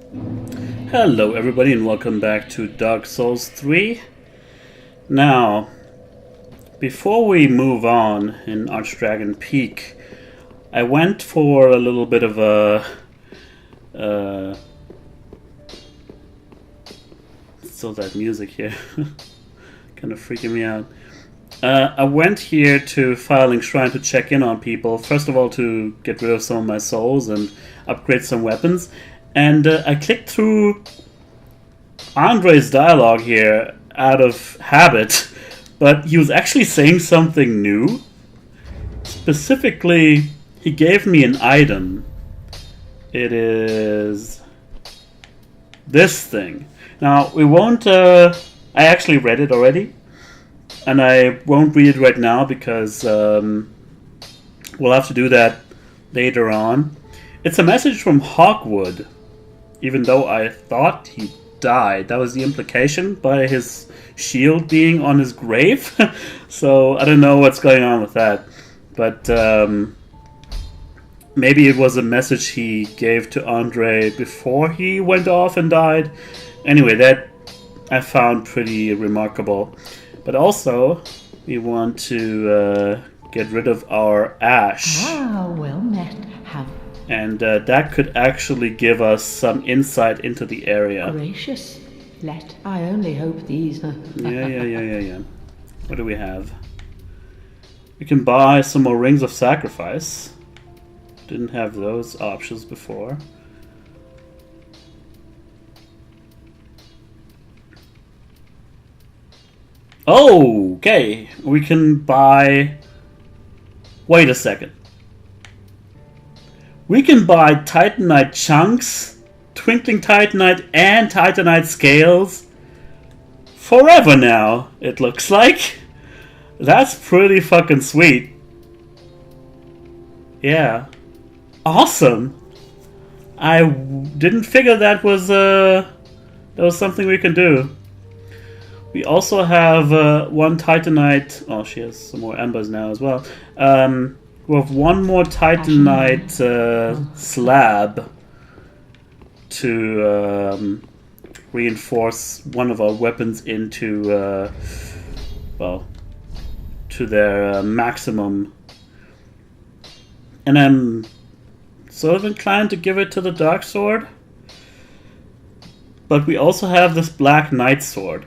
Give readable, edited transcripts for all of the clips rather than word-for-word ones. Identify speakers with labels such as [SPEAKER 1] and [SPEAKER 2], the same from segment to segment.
[SPEAKER 1] Hello everybody and welcome back to Dark Souls 3. Now, before we move on in Archdragon Peak, I went for a little bit of a... still that music here. Kind of freaking me out. I went here to Firelink Shrine to check in on people. First of all, to get rid of some of my souls and upgrade some weapons. And I clicked through Andre's dialogue here out of habit, but he was actually saying something new. Specifically, he gave me an item. It is this thing. Now, we won't... I actually read it already, and I won't read it right now because we'll have to do that later on. It's a message from Hawkwood. Even though I thought he died. That was the implication by his shield being on his grave. So I don't know what's going on with that. But maybe it was a message he gave to Andre before he went off and died. Anyway, that I found pretty remarkable. But also, we want to get rid of our ash.
[SPEAKER 2] Ah, well met.
[SPEAKER 1] And that could actually give us some insight into the area.
[SPEAKER 2] Gracious. I only hope these...
[SPEAKER 1] Yeah. What do we have? We can buy some more Rings of Sacrifice. Didn't have those options before. Oh, okay. We can buy... Wait a second. We can buy Titanite chunks, Twinkling Titanite, and Titanite scales forever now, it looks like. That's pretty fucking sweet. Yeah. Awesome. I didn't figure that was something we can do. We also have one Titanite... Oh, she has some more embers now as well. We have one more Titanite slab to reinforce one of our weapons into, well, to their maximum. And I'm sort of inclined to give it to the Dark Sword. But we also have this Black Knight Sword.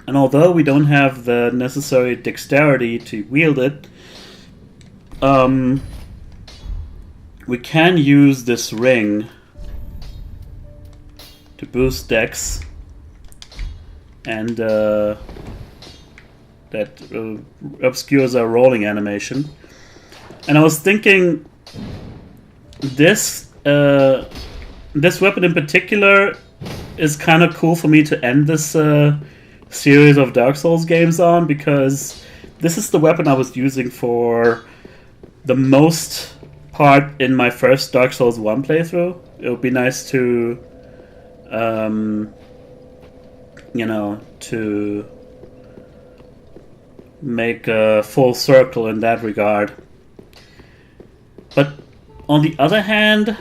[SPEAKER 1] And although we don't have the necessary dexterity to wield it, we can use this ring to boost dex, and that obscures our rolling animation. And I was thinking, this weapon in particular is kind of cool for me to end this series of Dark Souls games on, because this is the weapon I was using for the most part in my first Dark Souls 1 playthrough. It would be nice to, to make a full circle in that regard. But on the other hand,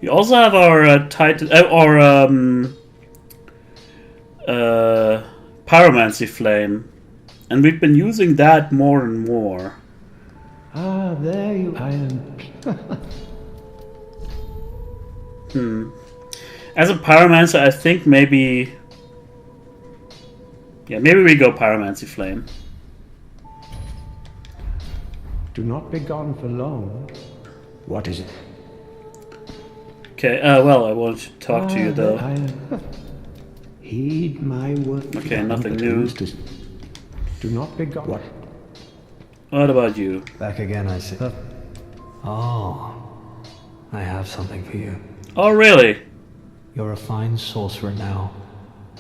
[SPEAKER 1] we also have our Pyromancy Flame, and we've been using that more and more.
[SPEAKER 3] Ah, there you I am.
[SPEAKER 1] As a Pyromancer, I think maybe... Yeah, maybe we go Pyromancy Flame.
[SPEAKER 3] Do not be gone for long. What is it?
[SPEAKER 1] Okay, well, I want to talk to you, though.
[SPEAKER 3] Heed my word.
[SPEAKER 1] Okay, nothing new.
[SPEAKER 3] Do not be gone. What?
[SPEAKER 1] What about you?
[SPEAKER 4] Back again, I see. Oh, I have something for you.
[SPEAKER 1] Oh, really?
[SPEAKER 4] You're a fine sorcerer now.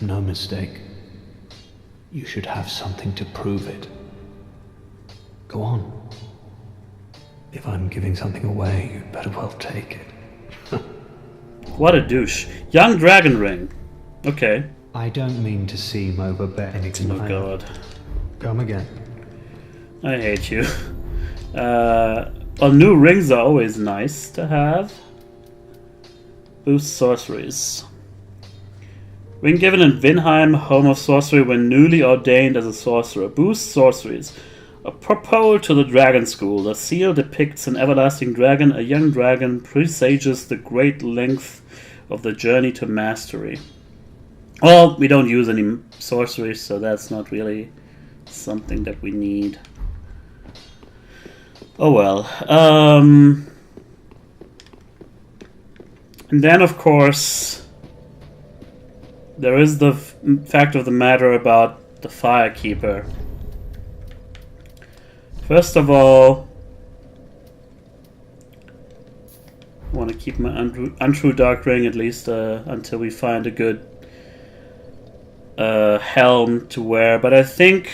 [SPEAKER 4] No mistake. You should have something to prove it. Go on. If I'm giving something away, you'd better well take it.
[SPEAKER 1] What a douche. Young Dragon Ring. Okay.
[SPEAKER 4] I don't mean to seem overbearing.
[SPEAKER 1] Oh, God.
[SPEAKER 4] Come again.
[SPEAKER 1] I hate you. Well, new rings are always nice to have. Boost sorceries. When given in Vinheim, home of sorcery, when newly ordained as a sorcerer. Boost sorceries. Apropos to the Dragon School, the seal depicts an everlasting dragon. A young dragon presages the great length of the journey to mastery. Well, we don't use any sorceries, so that's not really something that we need. Oh well. And then, of course, there is the fact of the matter about the Firekeeper. First of all, I want to keep my untrue dark ring at least until we find a good helm to wear. But I think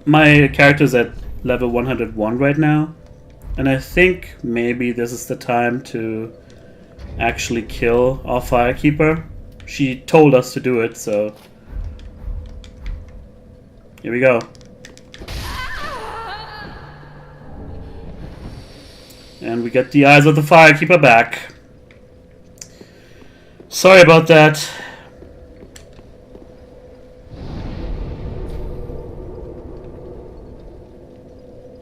[SPEAKER 1] my character's at level 101 right now, and I think maybe this is the time to actually kill our Firekeeper. She told us to do it, so here we go. And we get the eyes of the Firekeeper back. Sorry about that.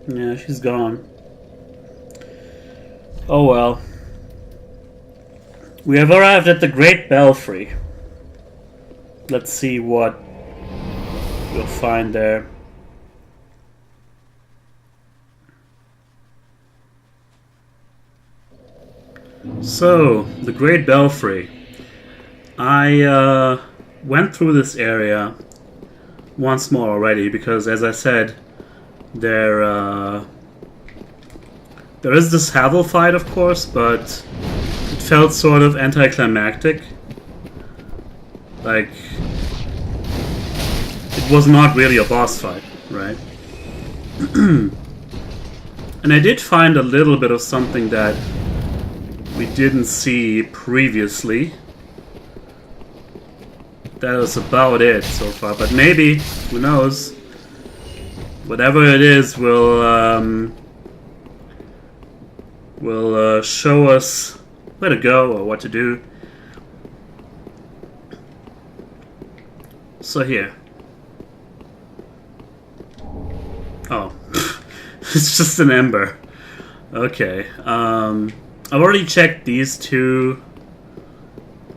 [SPEAKER 1] Yeah, she's gone. Oh well. We have arrived at the Great Belfry. Let's see what we'll find there. So, the Great Belfry. I went through this area once more already because, as I said, there is this Havel fight, of course, but it felt sort of anticlimactic. Like, it was not really a boss fight, right? And I did find a little bit of something that we didn't see previously. That was about it so far, but maybe, who knows, whatever it is will show us where to go or what to do. So here. Oh, it's just an ember. Okay. I've already checked these two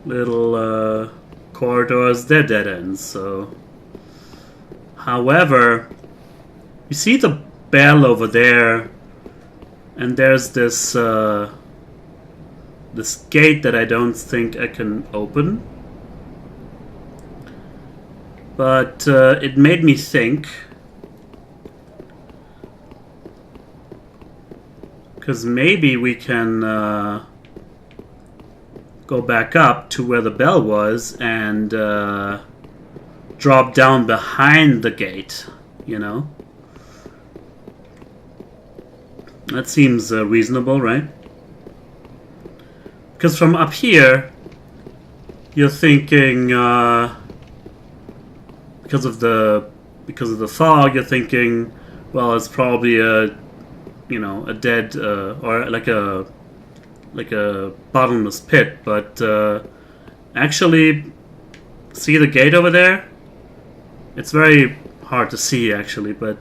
[SPEAKER 1] little corridors. They're dead ends, so. However, you see the bell over there, and there's this this gate that I don't think I can open. But it made me think. Because maybe we can go back up to where the bell was and drop down behind the gate, you know? That seems reasonable, right? Because from up here, you're thinking, because of the fog, you're thinking, well, it's probably a dead or like a bottomless pit, but actually, see the gate over there? It's very hard to see actually, but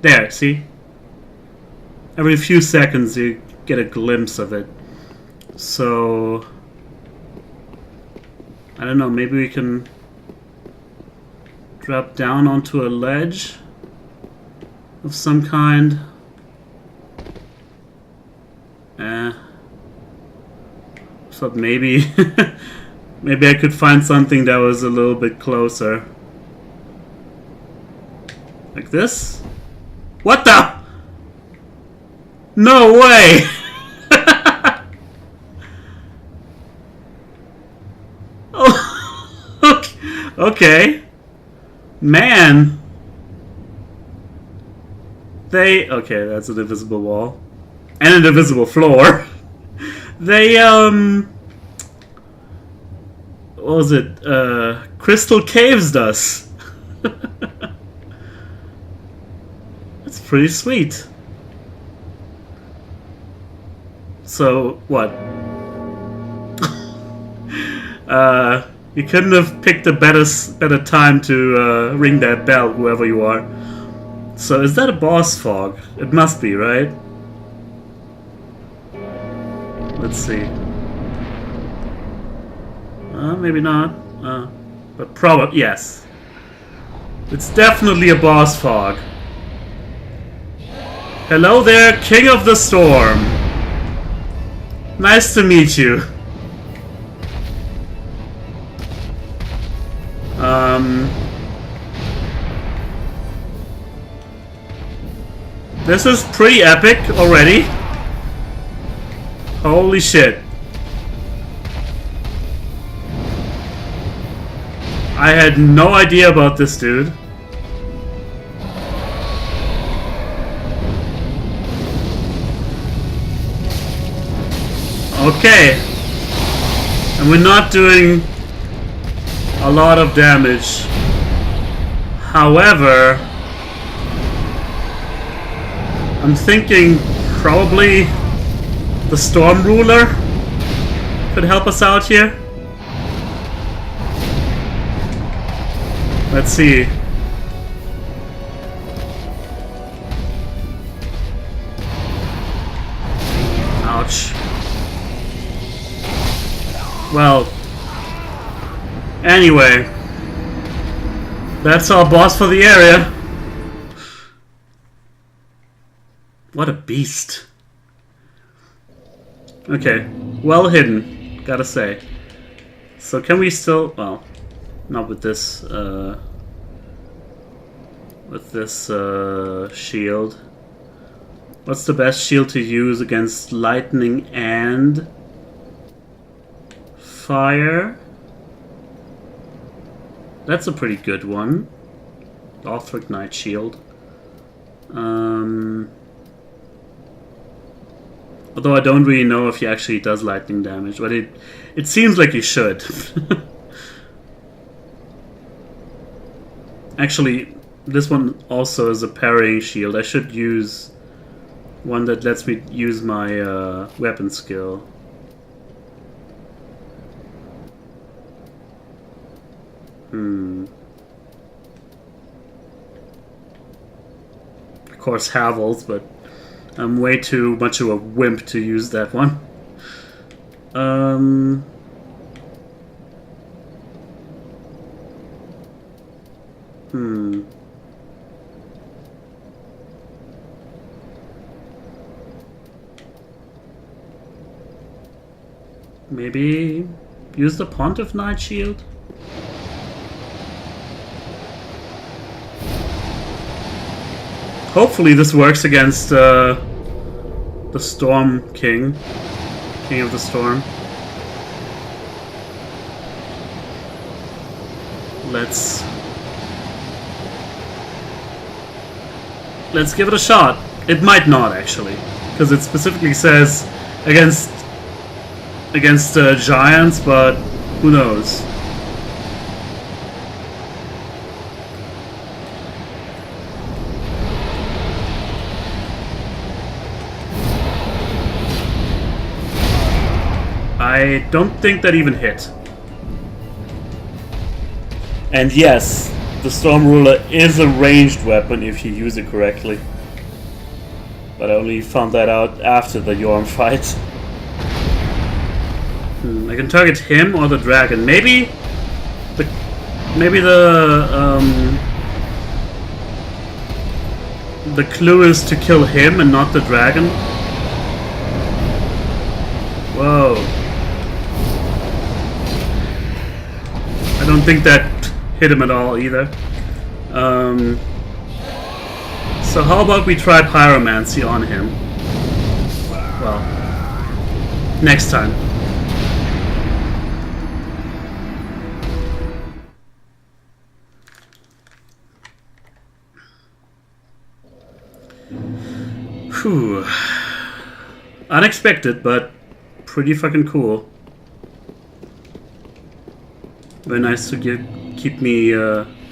[SPEAKER 1] there, see? Every few seconds you get a glimpse of it. So I don't know, maybe we can drop down onto a ledge of some kind. So maybe maybe I could find something that was a little bit closer. Like this? What the? No way! Oh, okay. Man. Okay, that's an invisible wall. And an invisible floor. They, what was it? Crystal Caves us. That's pretty sweet. So, what? You couldn't have picked a better time to ring that bell, whoever you are. So, is that a boss fog? It must be, right? Let's see. Maybe not. But probably, yes. It's definitely a boss fog. Hello there, King of the Storm. Nice to meet you. This is pretty epic already. Holy shit. I had no idea about this dude. Okay. And we're not doing a lot of damage. However, I'm thinking probably the Storm Ruler could help us out here. Let's see. Ouch. Well, anyway, that's our boss for the area. What a beast. Okay, well hidden, gotta say. So can we still, well, not with this shield. What's the best shield to use against lightning and fire? That's a pretty good one. Lothric Knight Shield. Although I don't really know if he actually does lightning damage, but it seems like he should. Actually, this one also is a parrying shield. I should use one that lets me use my weapon skill. Of course, Havel's, but I'm way too much of a wimp to use that one. Maybe use the Pontiff Knight Shield? Hopefully this works against the Storm King. King of the Storm. Let's give it a shot. It might not, actually, because it specifically says against giants, but who knows? I don't think that even hit. And yes, the Storm Ruler is a ranged weapon if you use it correctly. But I only found that out after the Yorm fight. I can target him or the dragon. Maybe the clue is to kill him and not the dragon. Whoa. I don't think that hit him at all either. So how about we try pyromancy on him? Well, next time. Whew. Unexpected, but pretty fucking cool. Very nice to keep me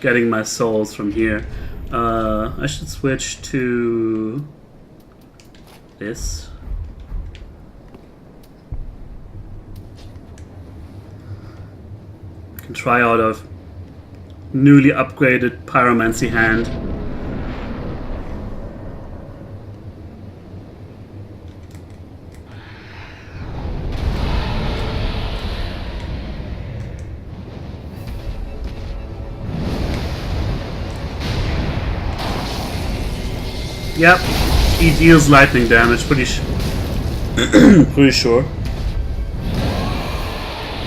[SPEAKER 1] getting my souls from here. I should switch to this. can try out a newly upgraded pyromancy hand. Yep, he deals lightning damage, pretty sure.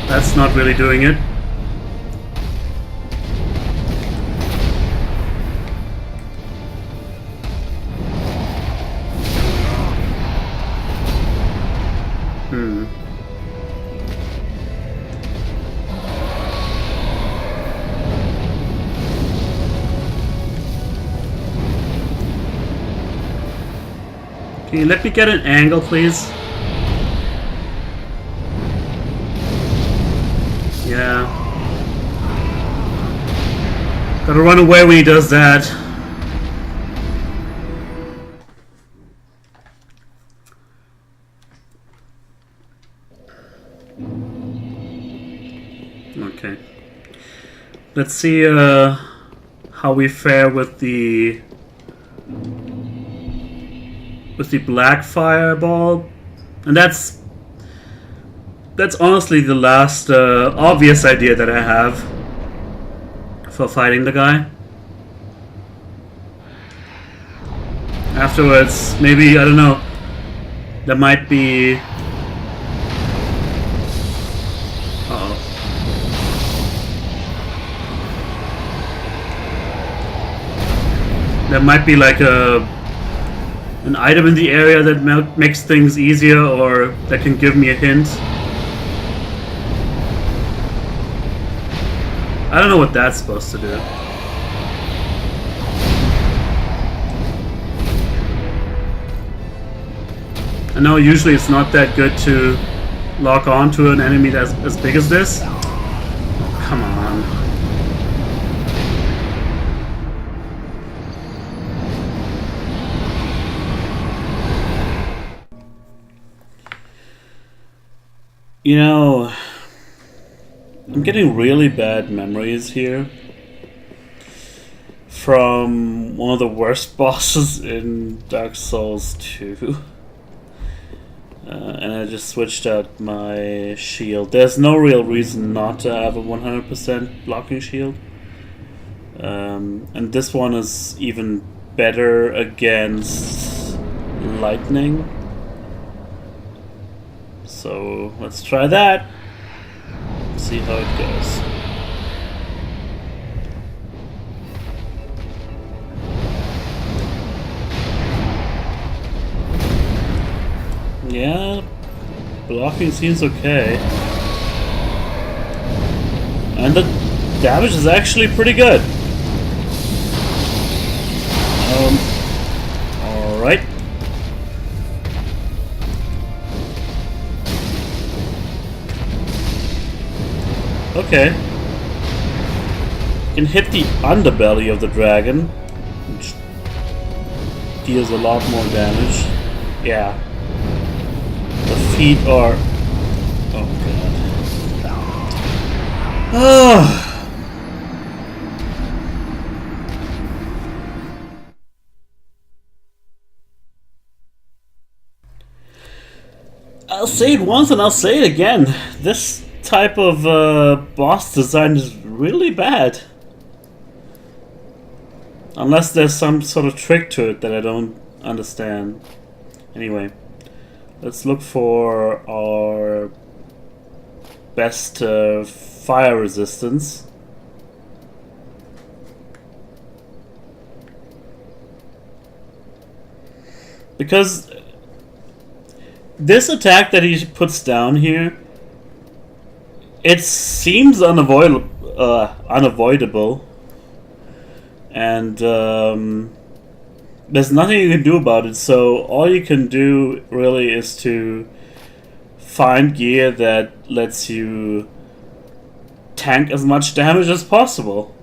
[SPEAKER 1] That's not really doing it. Can you let me get an angle, please? Yeah. Gotta run away when he does that. Okay. Let's see how we fare with the black fireball, and that's honestly the last obvious idea that I have for fighting the guy. Afterwards, maybe, I don't know, there might be... Uh-oh. There might be like an item in the area that makes things easier, or that can give me a hint. I don't know what that's supposed to do. I know usually it's not that good to lock on to an enemy that's as big as this. Oh, come on. You know, I'm getting really bad memories here from one of the worst bosses in Dark Souls 2. And I just switched out my shield. There's no real reason not to have a 100% blocking shield. And this one is even better against lightning. So let's try that. See how it goes. Yeah, blocking seems okay. And the damage is actually pretty good. Alright. Okay. You can hit the underbelly of the dragon, which deals a lot more damage. Yeah. The feet are... Oh god. Oh. I'll say it once and I'll say it again. This type of boss design is really bad. Unless there's some sort of trick to it that I don't understand. Anyway, let's look for our best fire resistance. Because this attack that he puts down here, it seems unavoidable, and there's nothing you can do about it. So all you can do really is to find gear that lets you tank as much damage as possible,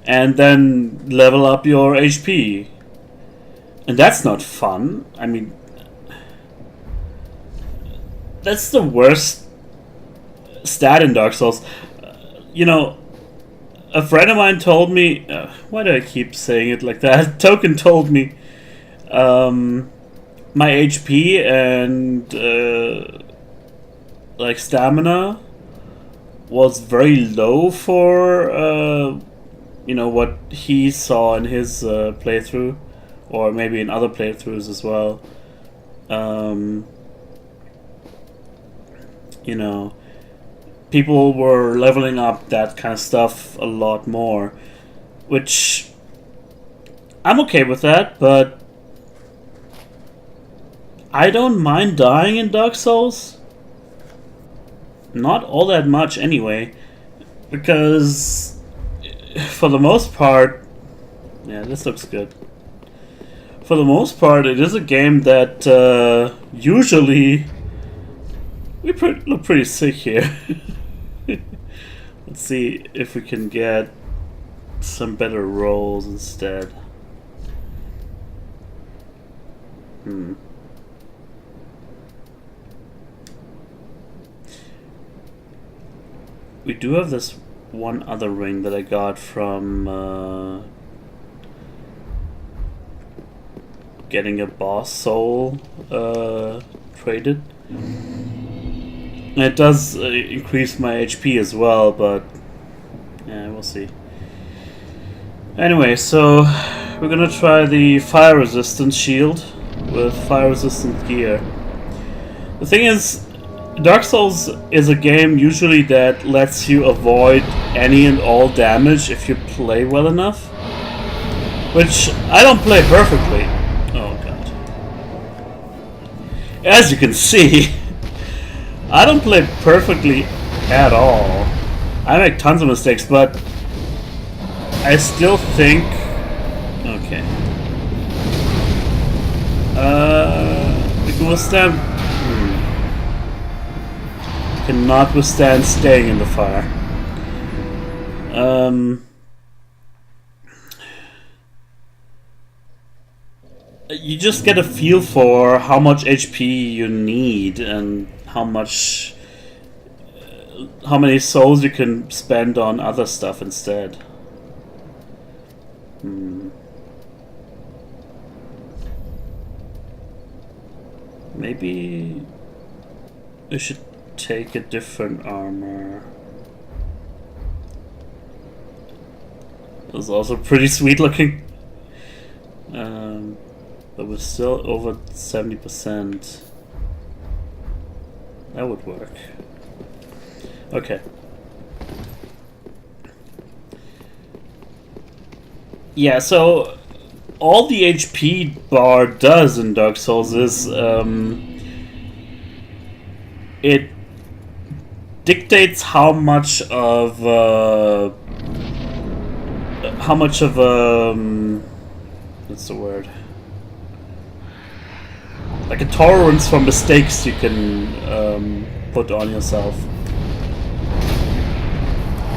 [SPEAKER 1] and then level up your HP. And that's not fun. I mean, that's the worst stat in Dark Souls. you know, a friend of mine told me. Why do I keep saying it like that? Token told me my HP and like stamina was very low for you know, what he saw in his playthrough, or maybe in other playthroughs as well. You know, people were leveling up that kind of stuff a lot more, which I'm okay with that, but I don't mind dying in Dark Souls. Not all that much anyway, because for the most part, yeah, this looks good. For the most part, it is a game that usually we look pretty sick here. Let's see if we can get some better rolls instead. We do have this one other ring that I got from getting a boss soul traded. And it does increase my HP as well, but yeah, we'll see. Anyway, so we're gonna try the fire resistant shield with fire resistant gear. The thing is, Dark Souls is a game usually that lets you avoid any and all damage if you play well enough, which I don't play perfectly. Oh god. As you can see, I don't play perfectly at all. I make tons of mistakes, but I still think... Okay. We can withstand... Cannot withstand staying in the fire. You just get a feel for how much HP you need and how much, how many souls you can spend on other stuff instead. Maybe we should take a different armor. It's also pretty sweet looking. But we're still over 70%. That would work. Okay. Yeah, so all the HP bar does in Dark Souls is it dictates how much of what's the word? Like a tolerance for mistakes you can put on yourself,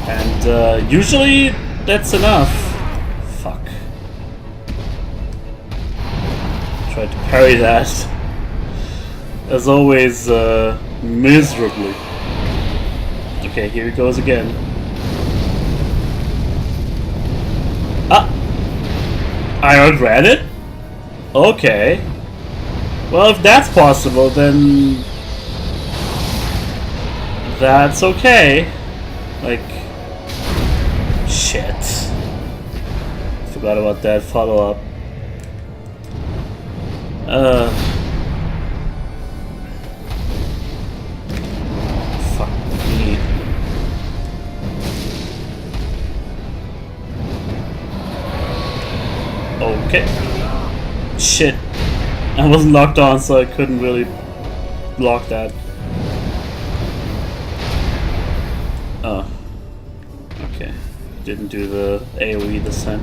[SPEAKER 1] and usually that's enough. Fuck. Tried to parry that, as always, miserably. Okay, here it goes again. Ah! I outran it? Okay. Well, if that's possible, then... that's okay. Like... shit. Forgot about that follow-up. Fuck me. Okay. Shit. I wasn't locked on, so I couldn't really block that. Oh. Okay. Didn't do the AoE this time.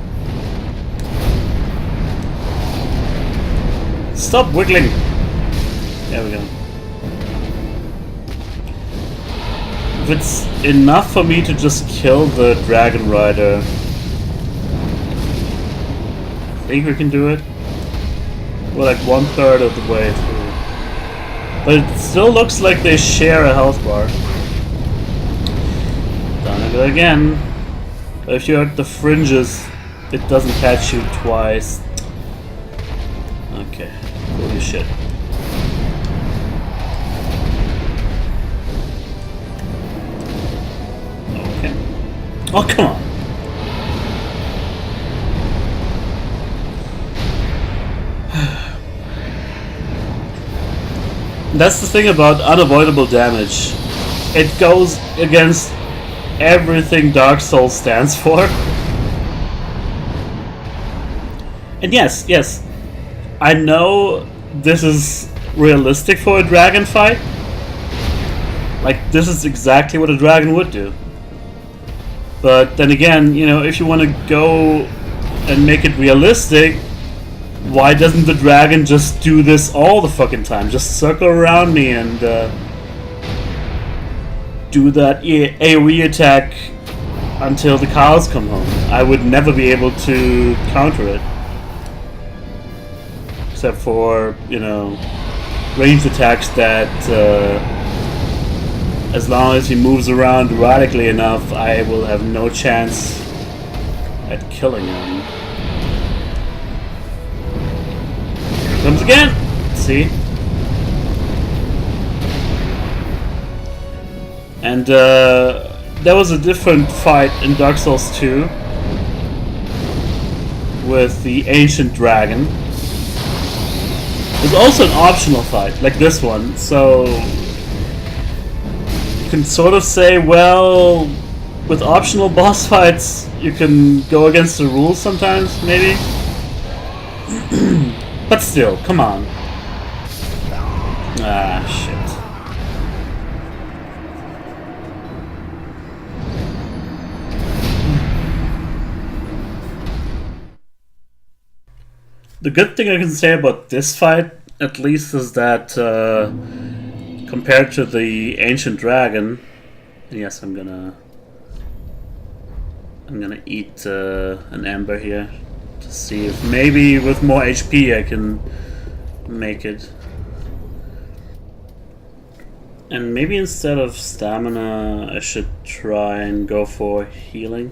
[SPEAKER 1] Stop wiggling! There we go. If it's enough for me to just kill the Dragon Rider, I think we can do it. We're like 1/3 of the way through. But it still looks like they share a health bar. Done But again, if you're at the fringes, it doesn't catch you twice. Okay, holy shit. Okay. Oh, come on. That's the thing about unavoidable damage. It goes against everything Dark Souls stands for. And yes, I know this is realistic for a dragon fight. Like, this is exactly what a dragon would do. But then again, you know, if you want to go and make it realistic, why doesn't the dragon just do this all the fucking time? Just circle around me and do that AoE attack until the cows come home. I would never be able to counter it. Except for, you know, ranged attacks that, as long as he moves around radically enough, I will have no chance at killing him. Comes again! See? And there was a different fight in Dark Souls 2 with the Ancient Dragon. It was also an optional fight, like this one, so you can sort of say, well, with optional boss fights, you can go against the rules sometimes, maybe? But still, come on. Ah, shit. The good thing I can say about this fight, at least, is that compared to the Ancient Dragon, yes, I'm gonna eat an ember here. To see if maybe with more HP I can make it. And maybe instead of stamina I should try and go for healing.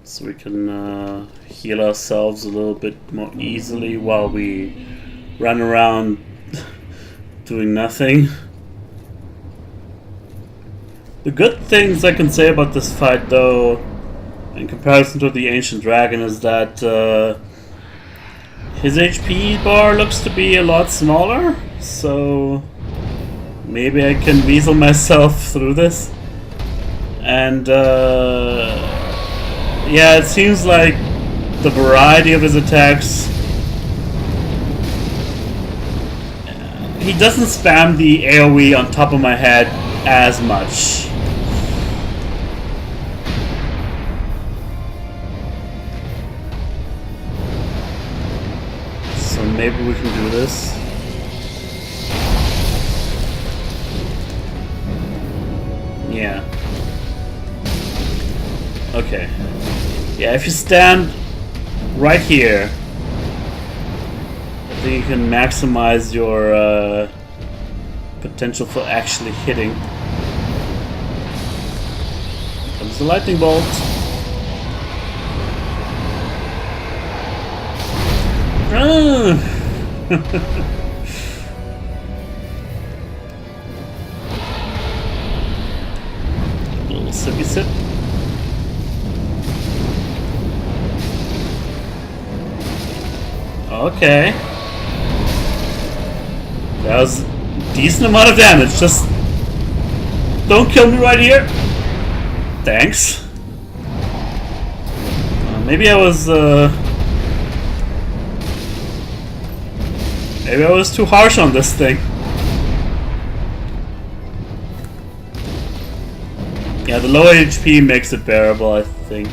[SPEAKER 1] So we can heal ourselves a little bit more easily while we run around doing nothing. The good things I can say about this fight, though, in comparison to the Ancient Dragon, is that his HP bar looks to be a lot smaller, so maybe I can weasel myself through this. And yeah, it seems like the variety of his attacks, he doesn't spam the AoE on top of my head as much. So maybe we can do this. Yeah. Okay. Yeah, if you stand right here, I think you can maximize your potential for actually hitting. Here comes the lightning bolt. A little sippy sip. Okay. That was a decent amount of damage. Just don't kill me right here. Thanks. Maybe I was too harsh on this thing. Yeah, the low HP makes it bearable, I think.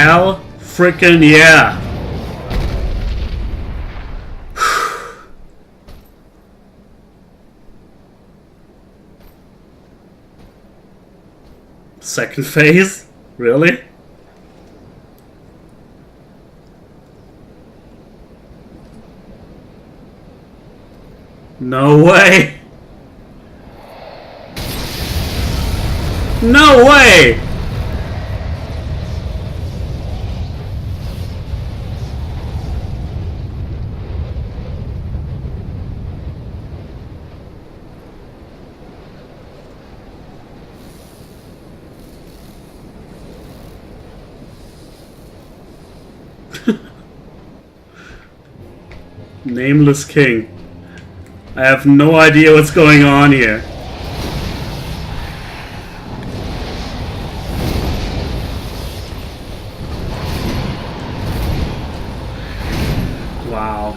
[SPEAKER 1] Hell frickin' yeah! Second phase? Really? No way! No way! Nameless King. I have no idea what's going on here. Wow.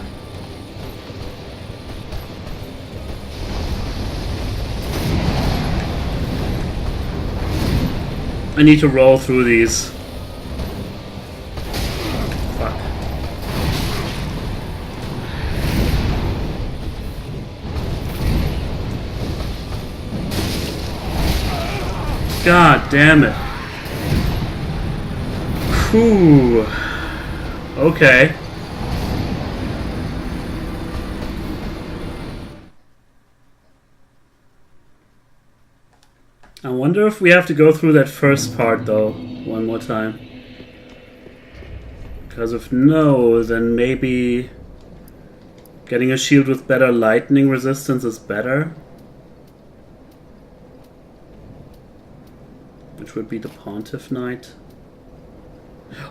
[SPEAKER 1] I need to roll through these. Fuck. God damn it. Whew. Okay. I wonder if we have to go through that first part though, one more time. Because if no, then maybe getting a shield with better lightning resistance is better. Which would be the Pontiff Knight.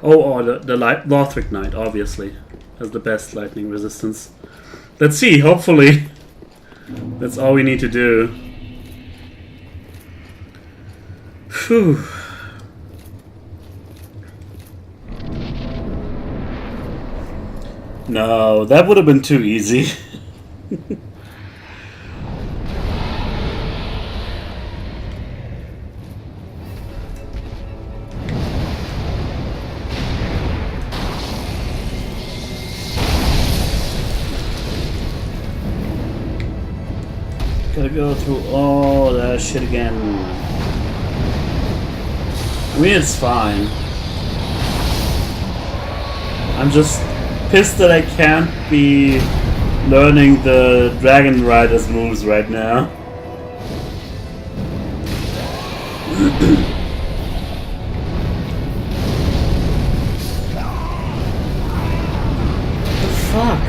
[SPEAKER 1] Oh, the Lothric Knight, obviously, has the best lightning resistance. Let's see, hopefully. That's all we need to do. Phew. No, that would have been too easy. Gotta go through all that shit again. I mean, it's fine. I'm just pissed that I can't be learning the Dragon Rider's moves right now. What the fuck?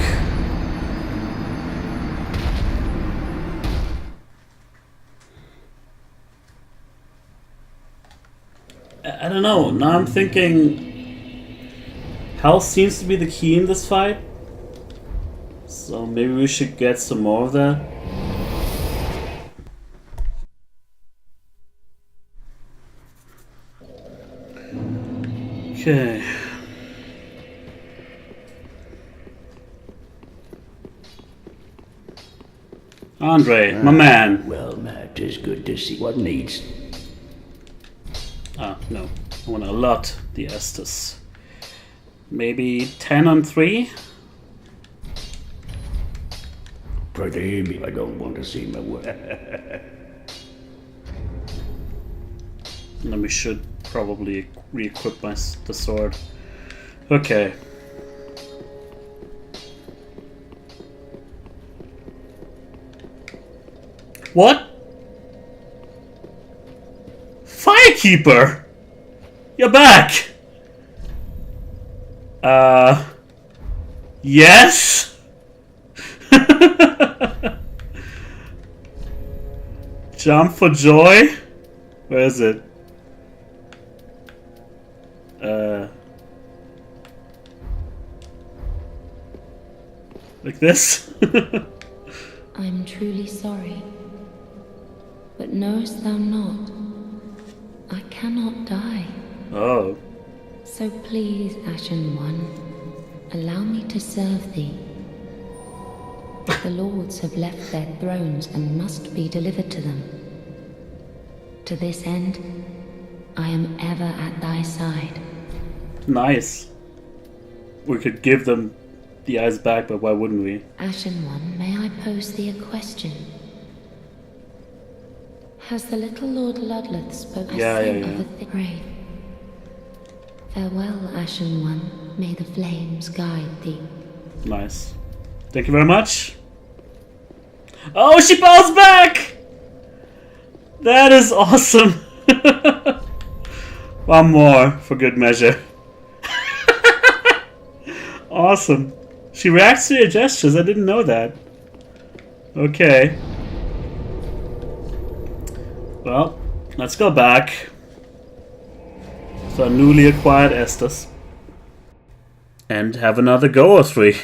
[SPEAKER 1] I don't know, now I'm thinking health seems to be the key in this fight. So maybe we should get some more of that. Okay. Andre, my man.
[SPEAKER 3] Well, Matt, it's good to see what needs.
[SPEAKER 1] Ah, no. I want to allot the Estus. Maybe 10 on 3?
[SPEAKER 3] Forgive me, I don't want to see my work.
[SPEAKER 1] Then we should probably re-equip the sword. Okay. What? Firekeeper! You're back! Yes? Jump for joy? Where is it? Like this?
[SPEAKER 5] I'm truly sorry. But knowest thou not, I cannot die.
[SPEAKER 1] Oh.
[SPEAKER 5] So please, Ashen One, allow me to serve thee. The lords have left their thrones and must be delivered to them. To this end, I am ever at thy side.
[SPEAKER 1] Nice. We could give them the eyes back, but why wouldn't we?
[SPEAKER 5] Ashen One, may I pose thee a question? Has the little Lord Ludleth spoken
[SPEAKER 1] Yeah.
[SPEAKER 5] of a thing? Farewell, Ashen One. May the flames guide thee.
[SPEAKER 1] Nice. Thank you very much. Oh, she bounced back! That is awesome. One more for good measure. Awesome. She reacts to your gestures. I didn't know that. Okay. Well, let's go back to our newly acquired Estus and have another go or three.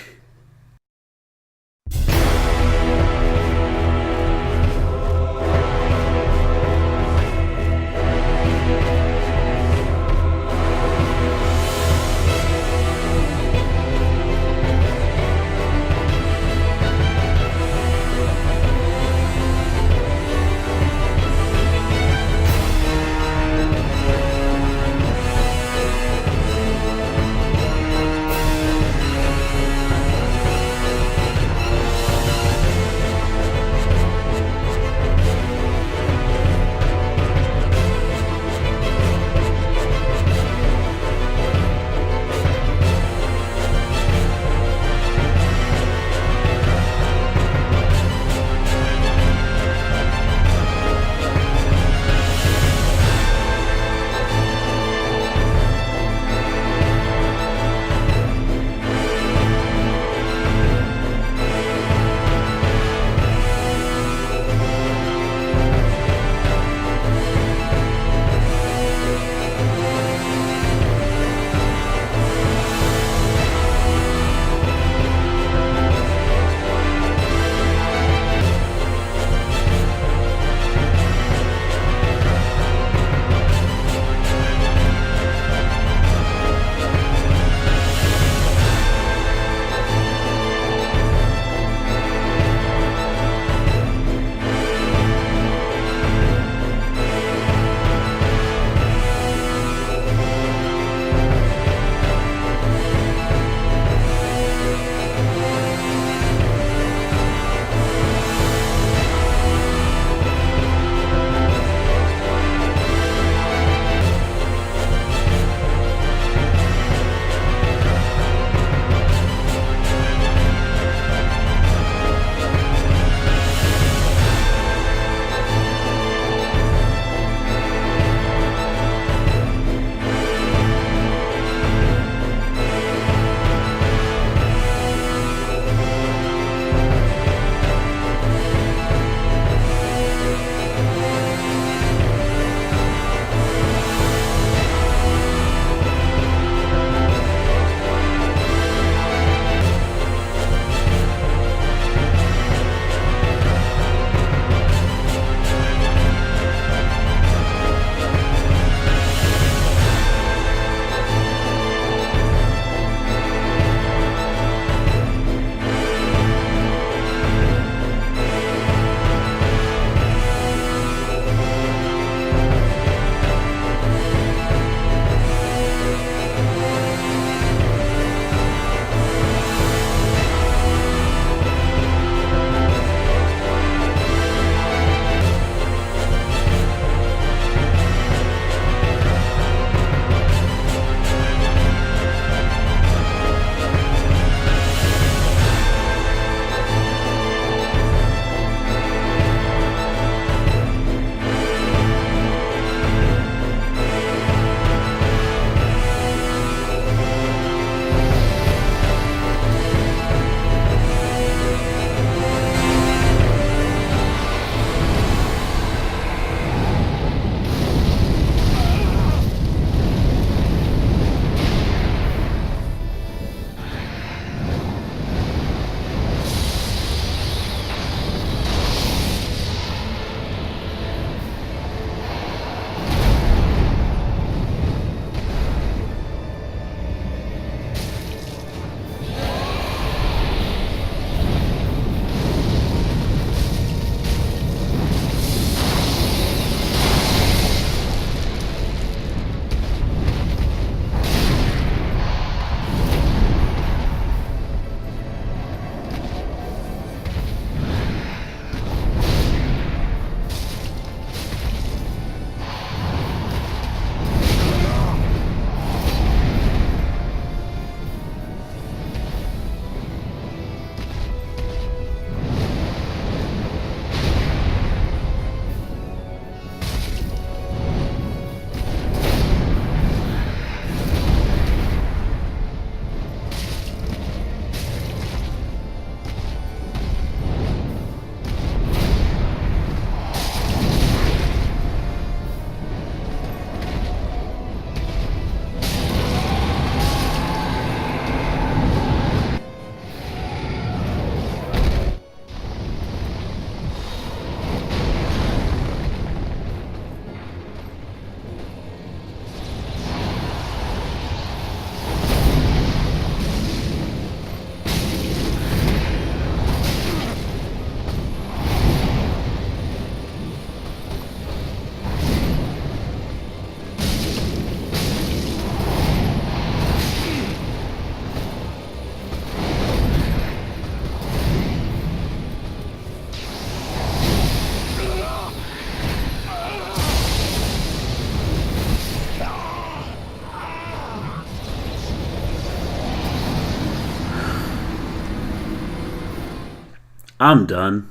[SPEAKER 1] I'm done.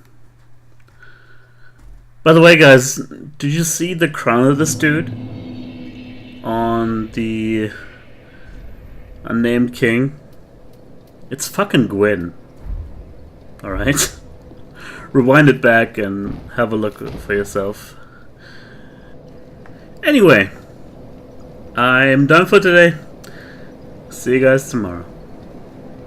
[SPEAKER 1] By the way, guys, did you see the crown of this dude on the unnamed king? It's fucking Gwyn. Alright? Rewind it back and have a look for yourself. Anyway, I'm done for today. See you guys tomorrow.